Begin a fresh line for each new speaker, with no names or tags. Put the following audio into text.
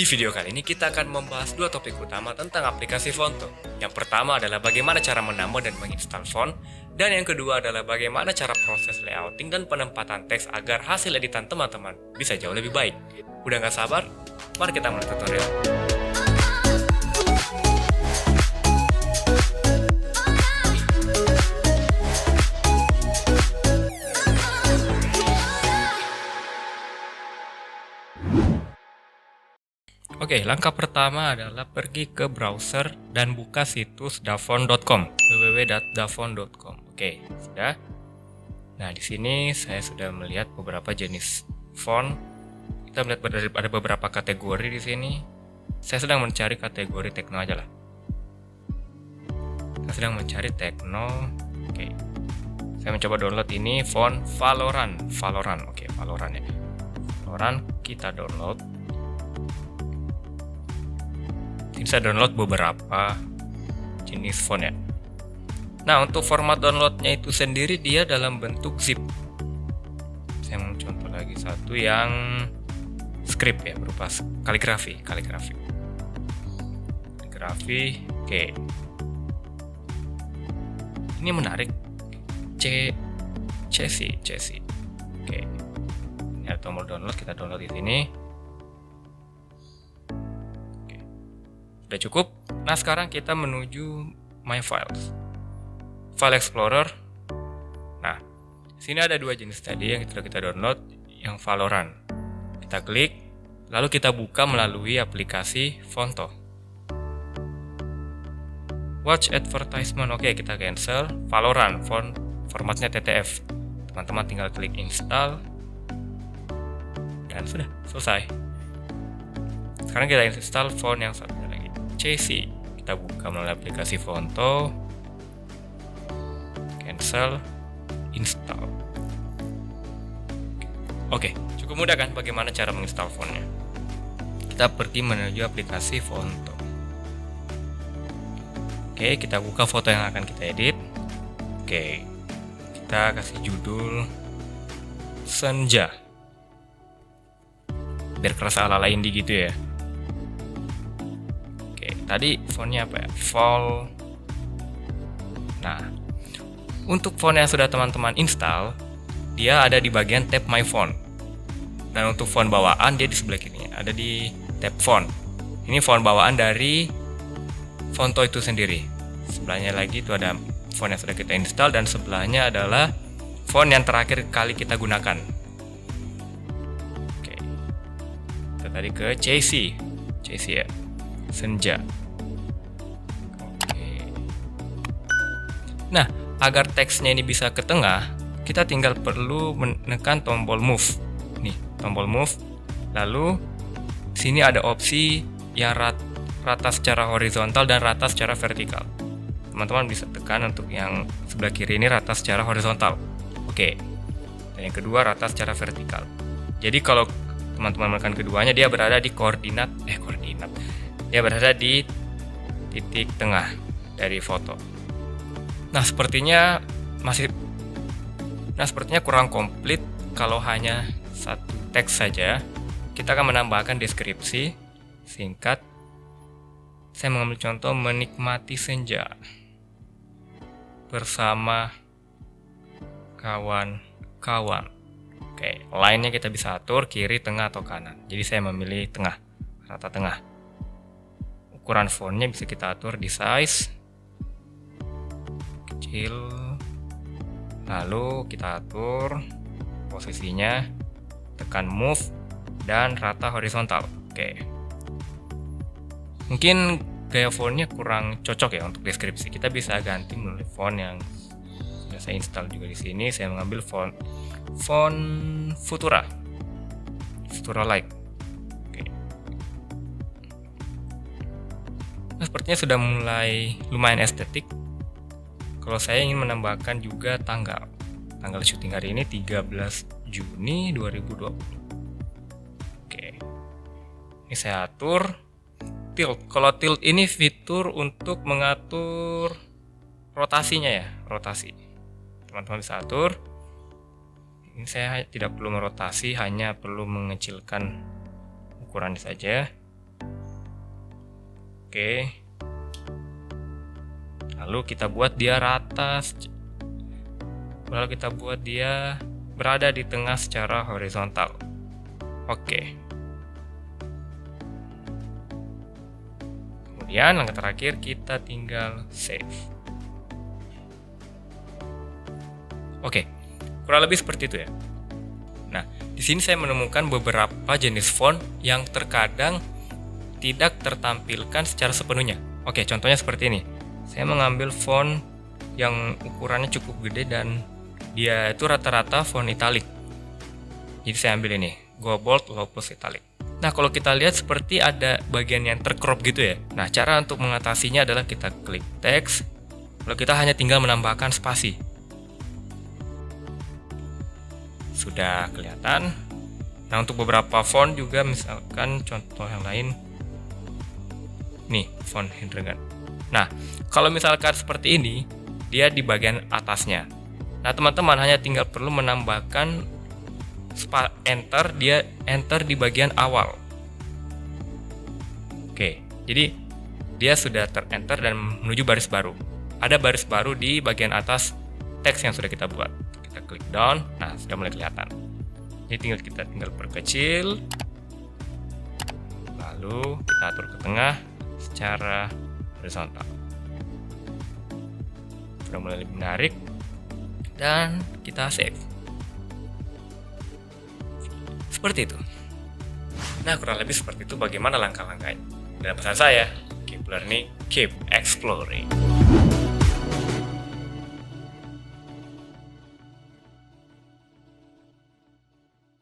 Di video kali ini kita akan membahas dua topik utama tentang aplikasi Fonto. Yang pertama adalah bagaimana cara menambah dan menginstal font, dan yang kedua adalah bagaimana cara proses layouting dan penempatan teks agar hasil editan teman-teman bisa jauh lebih baik. Udah nggak sabar? Mari kita mulai tutorial. Oke, langkah pertama adalah pergi ke browser dan buka situs dafont.com, www.dafont.com. Oke, sudah. Nah, di sini saya sudah melihat beberapa jenis font. Kita melihat ada beberapa kategori di sini. Saya sedang mencari kategori Tekno aja lah. Saya sedang mencari Tekno. Oke. Saya mencoba download ini font Valorant. Oke, Valorant ya. Valorant kita download. Bisa download beberapa jenis font ya. Nah, untuk format downloadnya itu sendiri dia dalam bentuk zip. Saya mau contoh lagi satu yang script ya, berupa kaligrafi. Oke. Ini menarik. Chessy. Oke. Ini ada tombol download, kita download di sini. Udah cukup. Nah, sekarang kita menuju My Files, File Explorer. Nah, sini ada dua jenis tadi yang sudah kita download, yang Valorant. Kita klik, lalu kita buka melalui aplikasi Fonto. Watch advertisement. Oke, kita cancel. Valorant, formatnya TTF. Teman-teman tinggal klik install dan sudah selesai. Sekarang kita install font yang satu lagi, Chessy. Kita buka melalui aplikasi Fonto, cancel, install. Oke, cukup mudah kan bagaimana cara menginstal fontnya? Kita pergi menuju aplikasi Fonto. Oke, kita buka foto yang akan kita edit. Oke, kita kasih judul Senja, biar kerasa ala-ala indie gitu ya. Tadi fontnya apa ya? Vol. Nah, untuk font yang sudah teman-teman install, dia ada di bagian tab My Font. Dan untuk font bawaan dia di sebelah kiri, ada di tab Font. Ini font bawaan dari Fonto itu sendiri. Sebelahnya lagi itu ada font yang sudah kita install, dan sebelahnya adalah font yang terakhir kali kita gunakan. Oke. Kita tadi ke Chessy ya. Senja. Nah, agar teksnya ini bisa ke tengah, kita tinggal perlu menekan tombol move. Nih, tombol move. Lalu sini ada opsi yang rata secara horizontal dan rata secara vertikal. Teman-teman bisa tekan untuk yang sebelah kiri ini rata secara horizontal. Oke. Dan yang kedua rata secara vertikal. Jadi kalau teman-teman menekan keduanya, dia berada di koordinat. Dia berada di titik tengah dari foto. Nah, sepertinya kurang komplit kalau hanya satu teks saja. Kita akan menambahkan deskripsi singkat. Saya mengambil contoh menikmati senja bersama kawan-kawan. Oke, lainnya kita bisa atur kiri, tengah, atau kanan. Jadi saya memilih tengah, rata tengah. Ukuran fontnya bisa kita atur di size kecil, lalu kita atur posisinya, tekan move, dan rata horizontal. Oke. Mungkin gaya fontnya kurang cocok ya untuk deskripsi. Kita bisa ganti melalui font yang sudah saya install juga di sini. Saya mengambil font Futura Light. Oke. Nah, sepertinya sudah mulai lumayan estetik. Kalau saya ingin menambahkan juga tanggal syuting hari ini 13 Juni 2020. Oke. Ini saya atur tilt. Kalau tilt ini fitur untuk mengatur rotasinya ya, rotasi. Teman-teman bisa atur. Ini saya tidak perlu merotasi, hanya perlu mengecilkan ukurannya saja. Oke. Lalu kita buat dia rata. Lalu kita buat dia berada di tengah secara horizontal. Oke. Kemudian langkah terakhir kita tinggal save. Oke, kurang lebih seperti itu ya. Nah, di sini saya menemukan beberapa jenis font yang terkadang tidak tertampilkan secara sepenuhnya. Oke, contohnya seperti ini. Saya mengambil font yang ukurannya cukup gede dan dia itu rata-rata font italic. Jadi saya ambil ini, Go Bold Low Plus Italic. Nah, kalau kita lihat seperti ada bagian yang tercrop gitu ya. Nah, cara untuk mengatasinya adalah kita klik teks, lalu kita hanya tinggal menambahkan spasi. Sudah kelihatan. Nah, untuk beberapa font juga, misalkan contoh yang lain, nih font Hindrangan. Nah, kalau misalkan seperti ini, dia di bagian atasnya. Nah, teman-teman hanya tinggal perlu menambahkan enter, dia enter di bagian awal. Oke, jadi dia sudah ter-enter dan menuju baris baru. Ada baris baru di bagian atas teks yang sudah kita buat. Kita klik down, nah sudah mulai kelihatan. Jadi kita tinggal perkecil, lalu kita atur ke tengah secara horizontal. Sudah mulai lebih menarik, dan kita save. Seperti itu. Nah, kurang lebih seperti itu bagaimana langkah-langkahnya. Dan pesan saya, keep learning, keep exploring.